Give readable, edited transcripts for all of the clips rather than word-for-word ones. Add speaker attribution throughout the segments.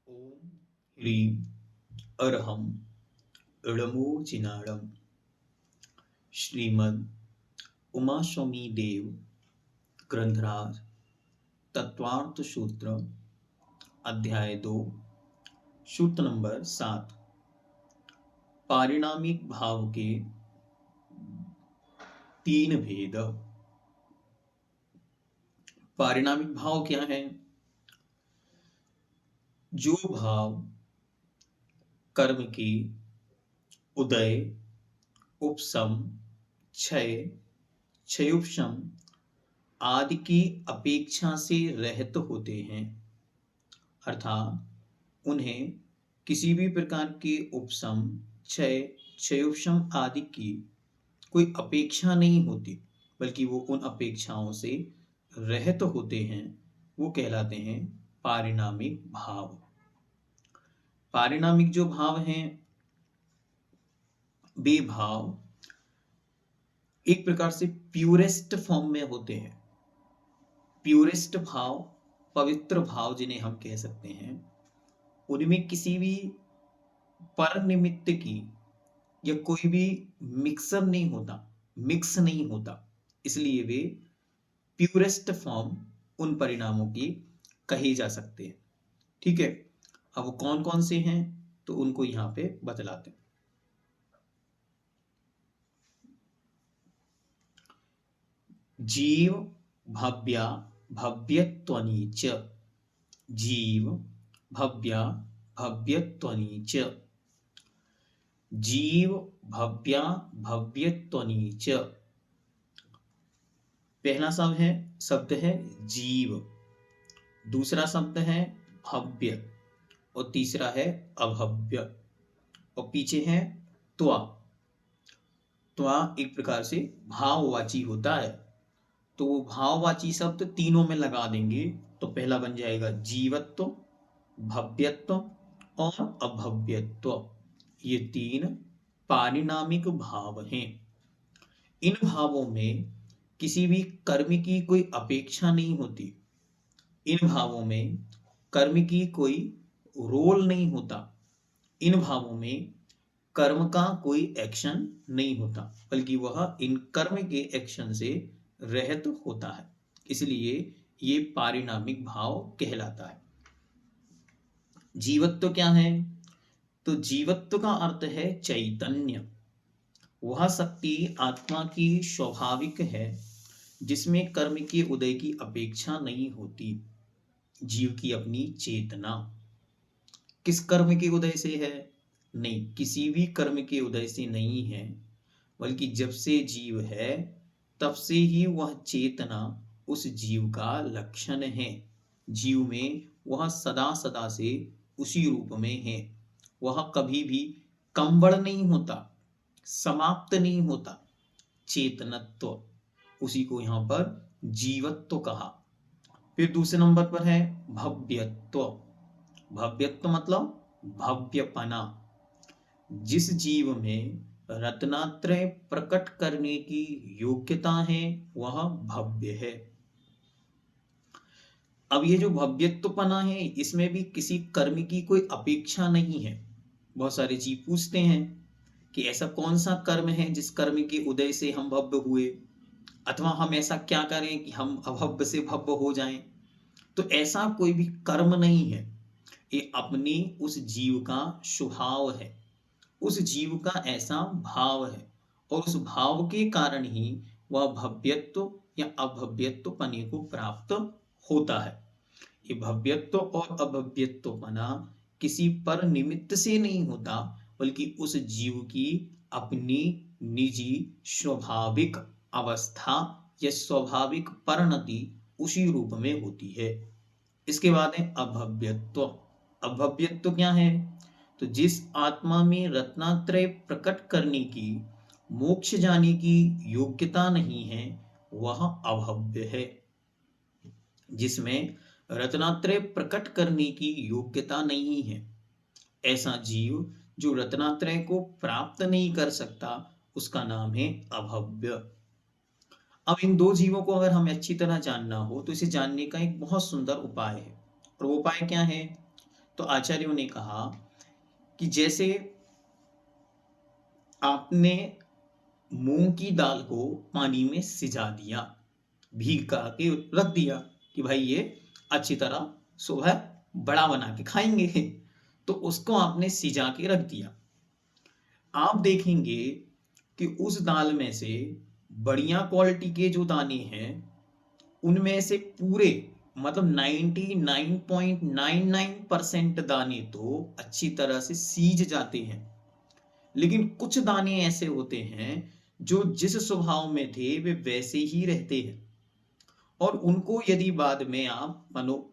Speaker 1: ओम ह्रीं अरहम ळमोजिनाळम श्रीमद् उमास्वामी देव ग्रंथराज तत्वार्थ सूत्र अध्याय 2 सूत्र नंबर 7 पारिणामिक भाव के 3 भेद। पारिणामिक भाव क्या है? जो भाव कर्म की उदय, उपशम, क्षय, क्षयोपशम आदि की अपेक्षा से रहित होते हैं, अर्थात उन्हें किसी भी प्रकार के उपशम, क्षय, क्षयोपशम आदि की कोई अपेक्षा नहीं होती, बल्कि वो उन अपेक्षाओं से रहित होते हैं, वो कहलाते हैं पारिणामिक भाव। पारिणामिक जो भाव हैं, वे भाव एक प्रकार से प्यूरेस्ट फॉर्म में होते हैं। प्यूरेस्ट भाव, पवित्र भाव जिन्हें हम कह सकते हैं, उनमें किसी भी पर निमित्त की या कोई भी मिक्सर नहीं होता, मिक्स नहीं होता, इसलिए वे प्यूरेस्ट फॉर्म उन परिणामों की कही जा सकते हैं। ठीक है, अब वो कौन कौन से हैं तो उनको यहां पे बतलाते हैं। जीव भव्या भव्यत्वनि च, जीव भव्या भव्यत्वनि च, जीव भव्या भव्यत्वनि च। पहला शब्द है जीव, दूसरा शब्द है भव्य और तीसरा है अभव्य, और पीछे है त्वा। त्वा एक प्रकार से भाववाची होता है, तो वो भाववाची शब्द तीनों में लगा देंगे तो पहला बन जाएगा जीवत्व, भव्यत्व और अभव्यत्व। ये 3 पारिणामिक भाव हैं। इन भावों में किसी भी कर्म की कोई अपेक्षा नहीं होती, इन भावों में कर्म की कोई रोल नहीं होता, इन भावों में कर्म का कोई एक्शन नहीं होता, बल्कि वह इन कर्म के एक्शन से रहित होता है, इसलिए ये पारिणामिक भाव कहलाता है। जीवत्व क्या है? तो जीवत्व का अर्थ है चैतन्य। वह शक्ति आत्मा की स्वाभाविक है जिसमें कर्म के उदय की अपेक्षा नहीं होती। जीव की अपनी चेतना किस कर्म के उदय से है? नहीं, किसी भी कर्म के उदय से नहीं है, बल्कि जब से जीव है तब से ही वह चेतना उस जीव का लक्षण है। जीव में वह सदा सदा से उसी रूप में है, वह कभी भी कम-बढ़ नहीं होता, समाप्त नहीं होता। चेतनत्व, उसी को यहां पर जीवत्व कहा। फिर दूसरे नंबर पर है भव्यत्व। भव्यत्व मतलब भव्यपना। जिस जीव में रत्नात्रय प्रकट करने की योग्यता है वह भव्य है। अब ये जो भव्यत्वपना है, इसमें भी किसी कर्म की कोई अपेक्षा नहीं है। बहुत सारे जीव पूछते हैं कि ऐसा कौन सा कर्म है जिस कर्म के उदय से हम भव्य हुए, अथवा हम ऐसा क्या करें कि हम अभव्य से भव्य हो जाएं। तो ऐसा कोई भी कर्म नहीं है, ये अपनी उस जीव का स्वभाव है, उस जीव का ऐसा भाव है, और उस भाव के कारण ही वह भव्यत्व या अभव्यत्व पने को प्राप्त होता है। ये भव्यत्व और अभव्यत्वपना किसी पर निमित्त से नहीं होता, बल्कि उस जीव की अपनी निजी स्वाभाविक अवस्था या स्वाभाविक परिणति उसी रूप में होती है। इसके बाद है अभव्यत्व। अभव्यत्व क्या है? तो जिस आत्मा में रत्नात्रय प्रकट करने की, मोक्ष जाने की योग्यता नहीं है वह अभव्य है। जिसमें रत्नात्रय प्रकट करने की योग्यता नहीं है, ऐसा जीव जो रत्नात्रय को प्राप्त नहीं कर सकता, उसका नाम है अभव्य। अब इन दो जीवों को अगर हमें अच्छी तरह जानना हो तो इसे जानने का एक बहुत सुंदर उपाय है, और वो उपाय क्या है? तो आचार्यों ने कहा कि जैसे आपने मूंग की दाल को पानी में सिजा दिया, भीग का के रख दिया कि भाई ये अच्छी तरह सुबह बड़ा बना के खाएंगे, तो उसको आपने सिजा के रख दिया। आप देखेंगे कि उस दाल में से बढ़िया क्वालिटी के जो दाने हैं उनमें से पूरे मतलब 99.99% दाने तो अच्छी तरह से सीज जाते हैं, लेकिन कुछ दाने ऐसे होते हैं जो जिस स्वभाव में थे वे वैसे ही रहते हैं। और उनको यदि बाद में आप मानो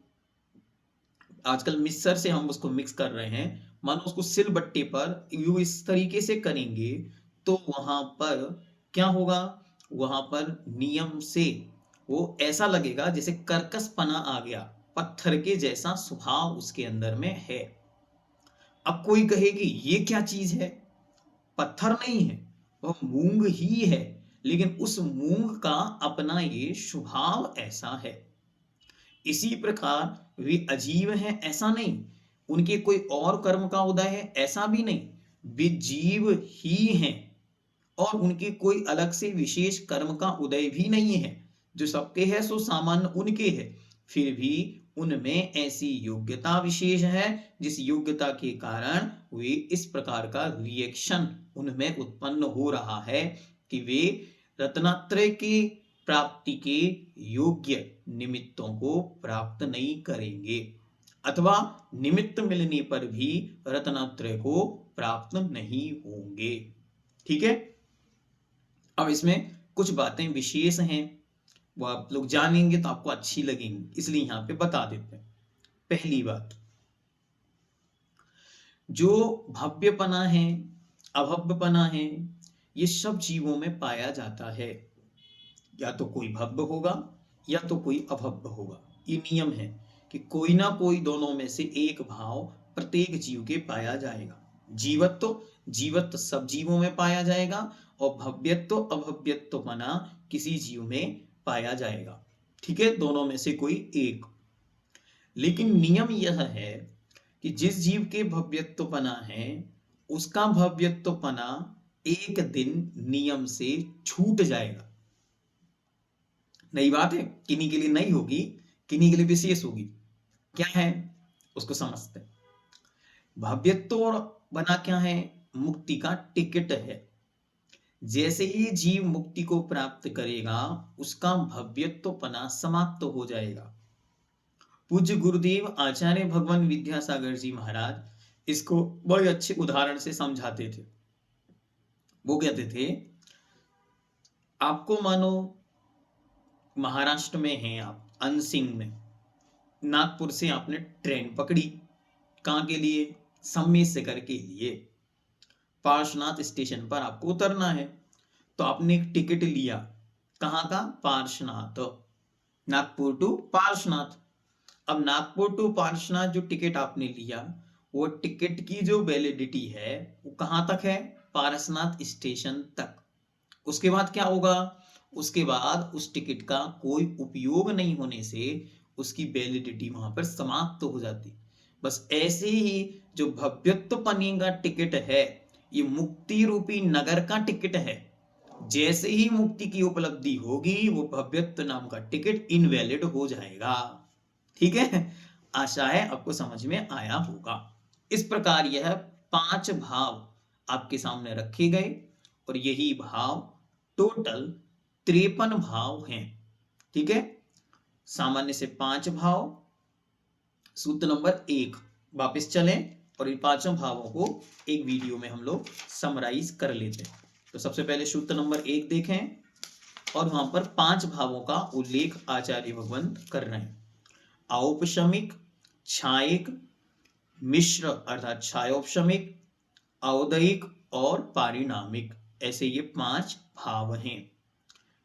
Speaker 1: आजकल मिक्सर से हम उसको मिक्स कर रहे हैं, मानो उसको सिलबट्टे पर यूं इस तरीके से करेंगे तो वहां पर क्या होगा, वहां पर नियम से वो ऐसा लगेगा जैसे कर्कशपना आ गया, पत्थर के जैसा स्वभाव उसके अंदर में है। अब कोई कहेगी ये क्या चीज है, पत्थर नहीं है, वह मूंग ही है, लेकिन उस मूंग का अपना ये स्वभाव ऐसा है। इसी प्रकार वे अजीब हैं ऐसा नहीं, उनके कोई और कर्म का उदय है ऐसा भी नहीं, वे जीव ही हैं और उनके कोई अलग से विशेष कर्म का उदय भी नहीं है। जो सबके है सो सामान्य उनके है, फिर भी उनमें ऐसी योग्यता विशेष है जिस योग्यता के कारण वे इस प्रकार का रिएक्शन उनमें उत्पन्न हो रहा है कि वे रत्नत्रय की प्राप्ति के योग्य निमित्तों को प्राप्त नहीं करेंगे, अथवा निमित्त मिलने पर भी रत्नत्रय को प्राप्त नहीं होंगे। ठीक है, अब इसमें कुछ बातें विशेष हैं, वो आप लोग जानेंगे तो आपको अच्छी लगेंगी, इसलिए यहां पे बता देते हैं। पहली बात, जो भव्यपना है, अभव्यपना है, ये सब जीवों में पाया जाता है। या तो कोई भव्य होगा या तो कोई अभव्य होगा, ये नियम है कि कोई ना कोई दोनों में से एक भाव प्रत्येक जीव के पाया जाएगा। जीवत्व सब जीवों में पाया जाएगा और भव्यत्व अभव्यत्वपना किसी जीव में पाया जाएगा। ठीक है, दोनों में से कोई एक। लेकिन नियम यह है कि जिस जीव के भव्यत्वपना है उसका भव्यत्वपना एक दिन नियम से छूट जाएगा। नई बात है, किन्हीं के लिए नई होगी, किन्हीं के लिए विशेष होगी। क्या है उसको समझते हैं। भव्यत्व बना क्या है, मुक्ति का टिकट है। जैसे ही जीव मुक्ति को प्राप्त करेगा उसका भव्यत्वपना समाप्त हो जाएगा। पूज्य गुरुदेव आचार्य भगवान विद्यासागर जी महाराज इसको बड़े अच्छे उदाहरण से समझाते थे। वो कहते थे, आपको मानो महाराष्ट्र में हैं आप, अनसिंग में, नागपुर से आपने ट्रेन पकड़ी, कहाँ के लिए, सम्मेसकर के लिए। पार्श्वनाथ स्टेशन पर आपको उतरना है, तो आपने एक टिकट लिया, कहाँ का, पार्श्वनाथ, नागपुर टू पार्श्वनाथ। अब नागपुर टू पार्श्वनाथ जो टिकट आपने लिया, वो टिकट की जो वैलिडिटी है वो कहाँ तक है, पार्श्वनाथ स्टेशन तक। उसके बाद क्या होगा, उसके बाद उस टिकट का कोई उपयोग नहीं होने से उसकी वैलिडिटी वहां पर समाप्त हो जाती। बस ऐसे ही जो भव्यत्वपनी का टिकट है, ये मुक्ति रूपी नगर का टिकट है। जैसे ही मुक्ति की उपलब्धि होगी वो भव्यत्व नाम का टिकट इनवैलिड हो जाएगा। ठीक है, आशा है आपको समझ में आया होगा। इस प्रकार यह 5 भाव आपके सामने रखे गए और यही भाव टोटल 53 भाव हैं। ठीक है, सामान्य से 5 भाव, सूत्र नंबर 1। वापस चलें और इन 5 भावों को एक वीडियो में हम लोग समराइज कर लेते हैं। तो सबसे पहले सूत्र नंबर 1 देखें और वहां पर 5 भावों का उल्लेख आचार्य भगवंत कर रहे हैं। औपशमिक, छायिक, मिश्र अर्थात छायोपशमिक, औदयिक और पारिणामिक, ऐसे ये 5 भाव हैं।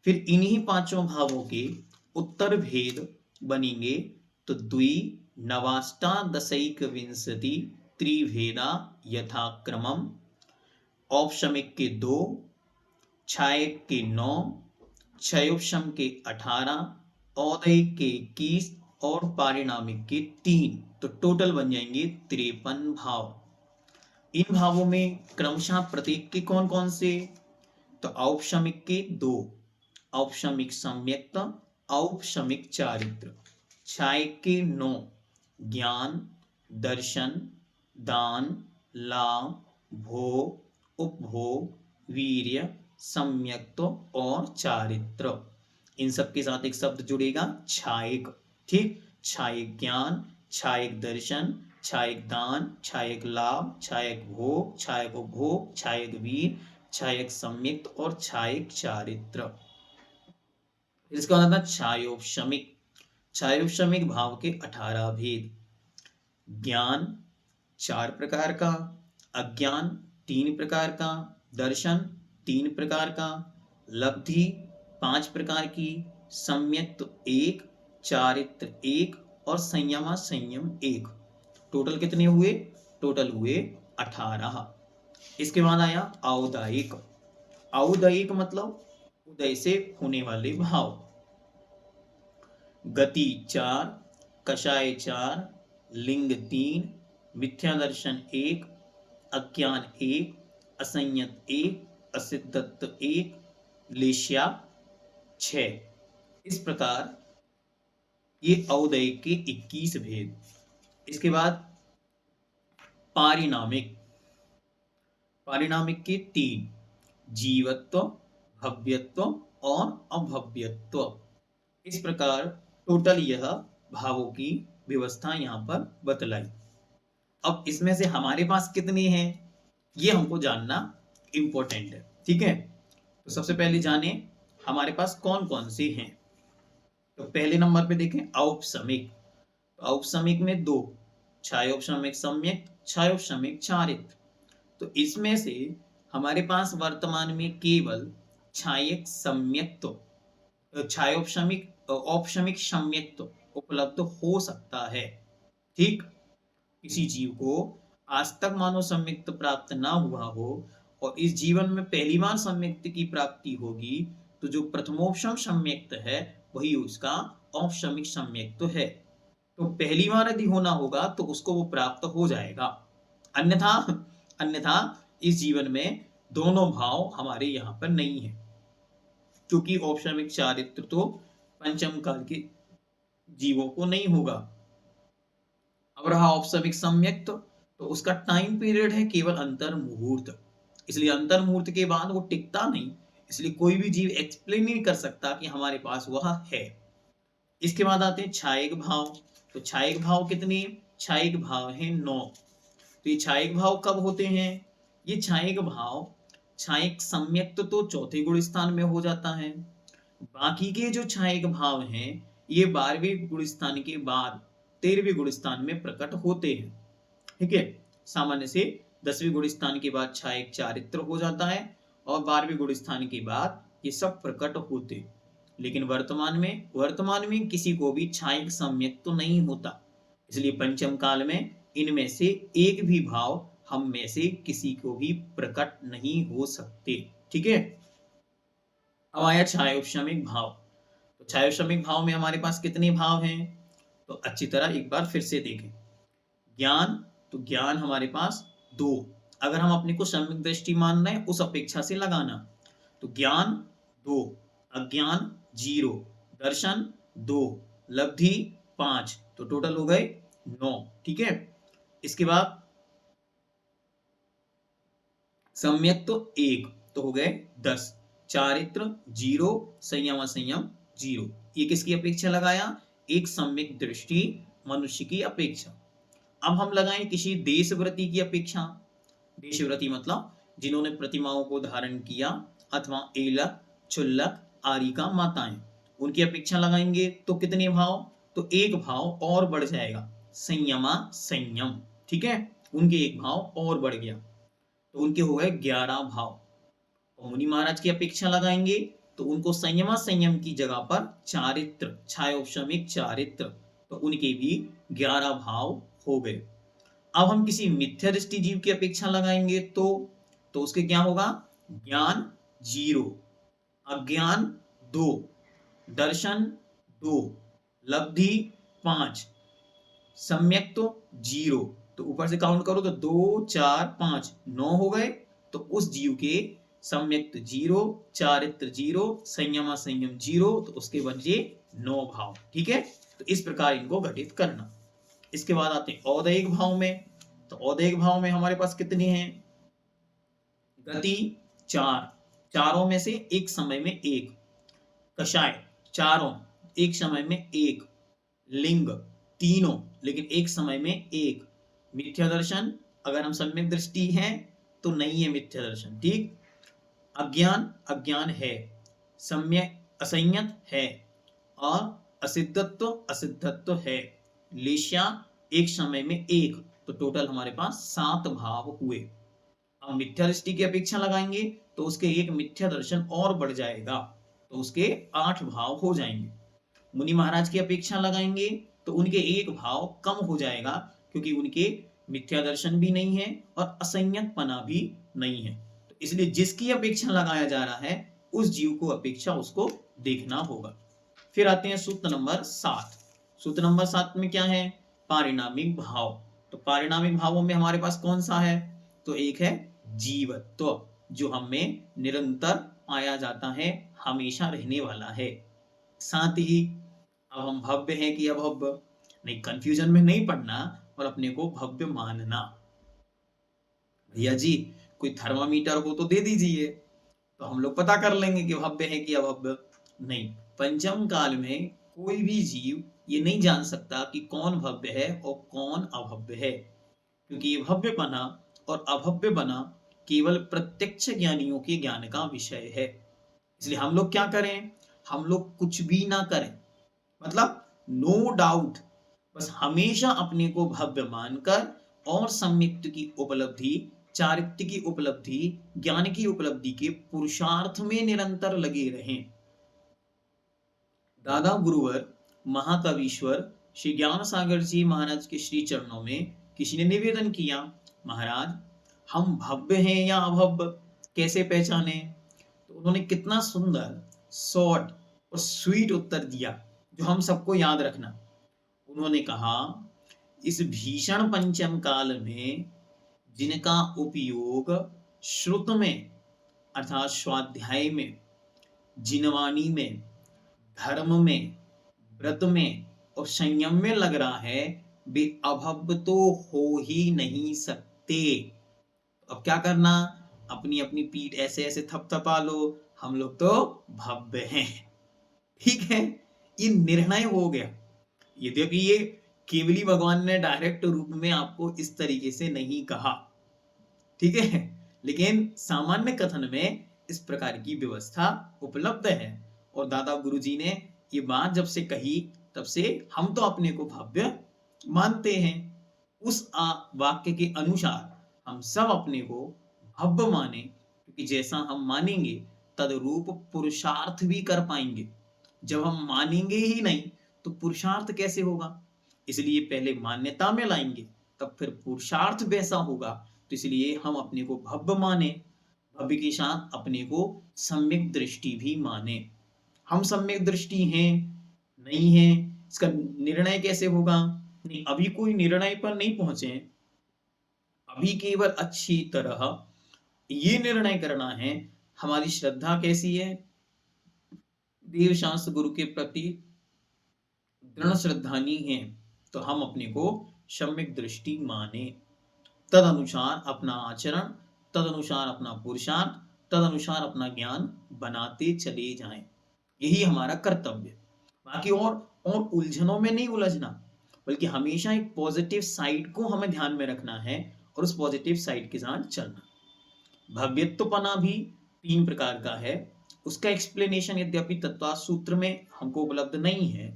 Speaker 1: फिर इन्हीं 5 भावों के उत्तर भेद बनेंगे तो द्वि नवाष्टादशैक विंशति त्रिभेदा यथाक्रमम, औपशमिक के 2, छायक के 9, क्षयोपशम के 18, औदयिक के 21 और पारिणामिक के 3, तो टोटल बन जाएंगे 53 भाव। इन भावों में क्रमशः प्रत्येक के कौन कौन से, तो औपशमिक के 2, औपशमिक सम्यक्त, औपशमिक चारित्र। छायक के 9, ज्ञान, दर्शन, दान, लाभ, भोग, उपभोग, वीर्य, सम्यक्त और चारित्र। इन सब के साथ एक शब्द जुड़ेगा छायक। ठीक, छायक ज्ञान, छायक दर्शन, छायक दान, छायक लाभ, छायक भोग, छायक उपभोग, छायक वीर, छायक सम्यक्त और छायक चारित्र। इसका मतलब था छायोपशमिक। छायोपशमिक भाव के 18 भेद। ज्ञान 4 प्रकार का, अज्ञान 3 प्रकार का, दर्शन 3 प्रकार का, लब्धि 5 प्रकार की, सम्यक्त 1, चारित्र 1 और संयमा संयम 1। टोटल कितने हुए, टोटल हुए 18। इसके बाद आया औदायिक। औदायिक मतलब उदय से होने वाले भाव। गति 4, कषाय 4, लिंग 3, मिथ्या दर्शन 1, अज्ञान 1, असंयत 1, असिद्धत्त 1, लेश्या 6। इस प्रकार ये औदयिक के 21 भेद। इसके बाद पारिणामिक। पारिणामिक के 3, जीवत्व, भव्यत्व और अभव्यत्व। इस प्रकार टोटल यह भावों की व्यवस्था यहां पर बतलाई। अब इसमें से हमारे पास कितने हैं ये हमको जानना इंपॉर्टेंट है। ठीक है, तो सबसे पहले जाने हमारे पास कौन कौन से हैं। तो पहले नंबर पे देखें औपशमिक। तो औपशमिक में 2, छायोपशमिक सम्यक, छायोपशमिक चारित्र। तो इसमें से हमारे पास वर्तमान में केवल छायक सम्यक्त, छायोपशमिक औपशमिक सम्यक्त उपलब्ध हो सकता है। ठीक, किसी जीव को आज तक मानो सम्यक्त प्राप्त ना हुआ हो और इस जीवन में पहली बार सम्यक्त की प्राप्ति होगी, तो जो प्रथमोपशम सम्यक्त है वही उसका औपशमिक सम्यक्त है। तो पहली बार यदि होना होगा तो उसको वो प्राप्त हो जाएगा। अन्यथा अन्यथा इस जीवन में दोनों भाव हमारे यहाँ पर नहीं है, क्योंकि औपशमिक चारित्र तो पंचम काल के जीवों को नहीं होगा। अब रहा औपशमिक सम्यक्त, तो उसका टाइम पीरियड है केवल अंतर मुहूर्त, इसलिए अंतर मुहूर्त के बाद वो टिकता नहीं, इसलिए कोई भी जीव एक्सप्लेन नहीं कर सकता कि हमारे पास वह है। इसके बाद आते हैं छायक भाव। तो छायक भाव कितने, छायक भाव है 9। तो ये छायक भाव कब होते हैं, ये छायक भाव छायक सम्यक्त तो चौथे गुण स्थान में हो जाता है। बाकी के जो छायक भाव हैं ये 12वें गुण स्थान के बाद 13वें गुण स्थान में प्रकट होते हैं। ठीक है, सामान्य से 10वें गुण स्थान के बाद छायक चारित्र हो जाता है और 12वें गुण स्थान के बाद ये सब प्रकट होते। लेकिन वर्तमान में किसी को भी छायक सम्यक तो नहीं होता, इसलिए पंचम काल में इनमें से एक भी भाव हम में से किसी को भी प्रकट नहीं हो सकते। ठीक है, अब आया छायोपशमिक भाव। तो छायोपशमिक भाव में हमारे पास कितने भाव हैं, तो अच्छी तरह एक बार फिर से देखें। ज्ञान, तो ज्ञान हमारे पास 2, अगर हम अपने को सम्यक दृष्टि मान रहे हैं उस अपेक्षा से लगाना, तो ज्ञान 2, अज्ञान 0, दर्शन 2, लब्धि 5, तो टोटल हो गए 9। ठीक है, इसके बाद सम्यक तो 1, तो हो गए 10, चारित्र 0, संयम असंयम 0। ये किसकी अपेक्षा लगाया, एक सम्यक दृष्टि मनुष्य की अपेक्षा। अब हम लगाएं किसी देशव्रती की अपेक्षा। देशव्रती मतलब जिन्होंने प्रतिमाओं को धारण किया अथवा एलक, चुल्लक, आरिका माताएं, उनकी अपेक्षा लगाएंगे तो कितने भाव, तो एक भाव और बढ़ जाएगा, संयमा संयम। ठीक है, उनके एक भाव और बढ़ गया, तो उनके हो गए 11 भाव। और मुनि महाराज की अपेक्षा लगाएंगे तो उनको संयमा संयम की जगह पर चारित्र, छायोपशमिक चारित्र, तो उनके भी 11 भाव हो गए। अब हम किसी मिथ्या दृष्टि जीव की अपेक्षा लगाएंगे तो उसके क्या होगा, ज्ञान 0, अज्ञान 2, दर्शन 2, लब्धि 5, सम्यक तो 0, तो ऊपर से काउंट करो तो 2 4 5 9 हो गए। तो उस जीव के सम्यक 0, चारित्र 0, संयम संयम 0, तो उसके बचे 9 भाव। ठीक है, तो इस प्रकार इनको घटित करना। इसके बाद आते हैं औदैहिक भाव में। तो औदैहिक भाव में हमारे पास कितने हैं? गति 4, चारों में से एक समय में एक। कषाय चारों, एक समय में एक। लिंग तीनों, लेकिन एक समय में एक। मिथ्या दर्शन, अगर हम सम्यक दृष्टि हैं तो नहीं है मिथ्या दर्शन। ठीक, अज्ञान, अज्ञान है। सम्यक असंयत है, और असिद्धत्व, असिद्धत्व है। लेश्या एक समय में एक। तो टोटल हमारे पास 7 भाव हुए। अब मिथ्या दृष्टि की अपेक्षा लगाएंगे तो उसके एक मिथ्या दर्शन और बढ़ जाएगा, तो उसके 8 भाव हो जाएंगे। मुनि महाराज की अपेक्षा लगाएंगे तो उनके एक भाव कम हो जाएगा, क्योंकि उनके मिथ्या दर्शन भी नहीं है और असंयतपना भी नहीं है। तो इसलिए जिसकी अपेक्षा लगाया जा रहा है उस जीव को अपेक्षा उसको देखना होगा। फिर आते हैं सूत्र नंबर 7। सूत्र नंबर 7 में क्या है? पारिणामिक भाव। तो पारिणामिक भावों में हमारे पास कौन सा है? तो एक है जीवत्व, जो हम में निरंतर पाया जाता है, हमेशा रहने वाला है। साथ ही अब हम भव्य हैं कि अभव्य, नहीं, कंफ्यूजन में नहीं पड़ना और अपने को भव्य मानना। भैया जी कोई थर्मामीटर हो तो दे दीजिए, तो हम लोग पता कर लेंगे कि भव्य है कि अभव्य। नहीं, पंचम काल में कोई भी जीव ये नहीं जान सकता कि कौन भव्य है और कौन अभव्य है, क्योंकि ये भव्य बना और अभव्य बना केवल प्रत्यक्ष ज्ञानियों के ज्ञान का विषय है। इसलिए हम लोग क्या करें? हम लोग कुछ भी ना करें, मतलब नो डाउट, बस हमेशा अपने को भव्य मानकर और सम्यक्त की उपलब्धि, चारित्र्य की उपलब्धि, ज्ञान की उपलब्धि के पुरुषार्थ में निरंतर लगे रहें। दादा गुरुवर महाकवीश्वर श्री ज्ञान सागर जी महाराज के श्री चरणों में किसी ने निवेदन किया, महाराज हम भव्य हैं या अभव्य कैसे पहचाने? तो उन्होंने कितना सुंदर, शॉर्ट और स्वीट उत्तर दिया, जो हम सबको याद रखना। उन्होंने कहा, इस भीषण पंचम काल में जिनका उपयोग श्रुत में अर्थात स्वाध्याय में, जिनवाणी में, धर्म में, व्रत में और संयम में लग रहा है, वे अभव्य तो हो ही नहीं सकते। अब क्या करना? अपनी अपनी पीठ ऐसे ऐसे थपथपा लो, हम लोग तो भव्य हैं। ठीक है, ये निर्णय हो गया। यद्यपि ये केवली भगवान ने डायरेक्ट रूप में आपको इस तरीके से नहीं कहा, ठीक है, लेकिन सामान्य कथन में इस प्रकार की व्यवस्था उपलब्ध है। और दादा गुरुजी ने ये बात जब से कही तब से हम तो अपने को भव्य मानते हैं। उस वाक्य के अनुसार हम सब अपने को भव्य माने, क्योंकि जैसा हम मानेंगे तदरूप पुरुषार्थ भी कर पाएंगे। जब हम मानेंगे ही नहीं तो पुरुषार्थ कैसे होगा? इसलिए पहले मान्यता में लाएंगे, तब फिर पुरुषार्थ वैसा होगा। तो इसलिए हम अपने को भव्य माने, भव्य के साथ अपने को सम्यक दृष्टि भी माने। हम सम्यक दृष्टि हैं नहीं है, इसका निर्णय कैसे होगा? नहीं, अभी कोई निर्णय पर नहीं पहुंचे, अभी केवल अच्छी तरह ये निर्णय करना है हमारी श्रद्धा कैसी है। देव शास्त्र गुरु के प्रति दृढ़ श्रद्धानी है, तो हम अपने को सम्यक दृष्टि माने, तद अनुसार अपना आचरण, तद अनुसार अपना पुरुषार्थ, तद अनुसार अपना ज्ञान बनाते चले जाएं। यही हमारा कर्तव्य। बाकी और उलझनों में नहीं उलझना, बल्कि हमेशा एक पॉजिटिव साइड को हमें ध्यान में रखना है और उस पॉजिटिव साइड के साथ चलना। भव्यत्वपना भी 3 प्रकार का है। उसका एक्सप्लेनेशन यद्यपि तत्व सूत्र में हमको उपलब्ध नहीं है,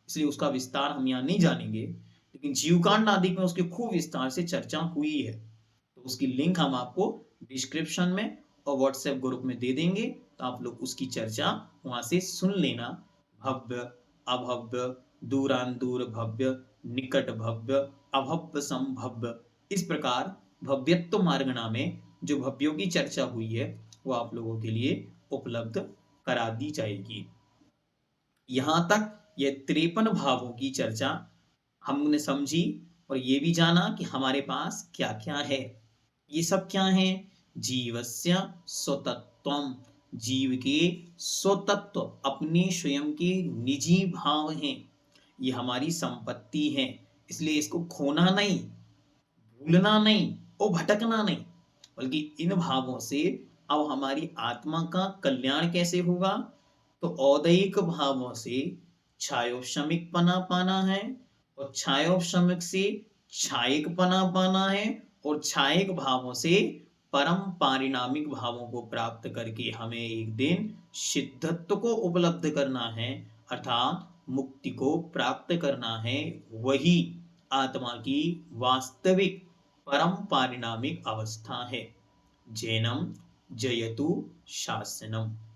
Speaker 1: इसलिए उसका विस्तार हम यहाँ नहीं जानेंगे, लेकिन जीवकांड आदि में उसकी खूब विस्तार से चर्चा हुई है। तो उसकी लिंक हम आपको डिस्क्रिप्शन में और व्हाट्सएप ग्रुप में दे देंगे, तो आप लोग उसकी चर्चा वहां से सुन लेना। भव्य, अभव्य, दूरांदूर भव्य, निकट भव्य, अभव्य संभव्य, इस प्रकार भव्यत्व मार्गणा में जो भव्यों की चर्चा हुई है वो आप लोगों के लिए उपलब्ध करा दी जाएगी। यहां तक ये 53 भावों की चर्चा हमने समझी और ये भी जाना कि हमारे पास क्या-क्या है। ये सब क्या है? जीवस्य स्वतत्वम, जीव के स्वतत्व, अपने स्वयं के निजी भाव हैं। ये हमारी संपत्ति है, इसलिए इसको खोना नहीं, भूलना नहीं और भटकना नहीं, बल्कि इन भावों से अब हमारी आत्मा का कल्याण कैसे होगा? तो औदैहिक भावों से छायोशमिक पना पाना है, और छायोशमिक से छायिक पना पाना है, और छायिक भावों से परम पारिणामिक भावों को प्राप्त करके हमें एक दिन सिद्धत्व को उपलब्ध करना है, अर्थात मुक्ति को प्राप्त करना है। वही आत्मा की वास्तविक परम पारिणामिक अवस्था है। जैनम जयतु शासनम।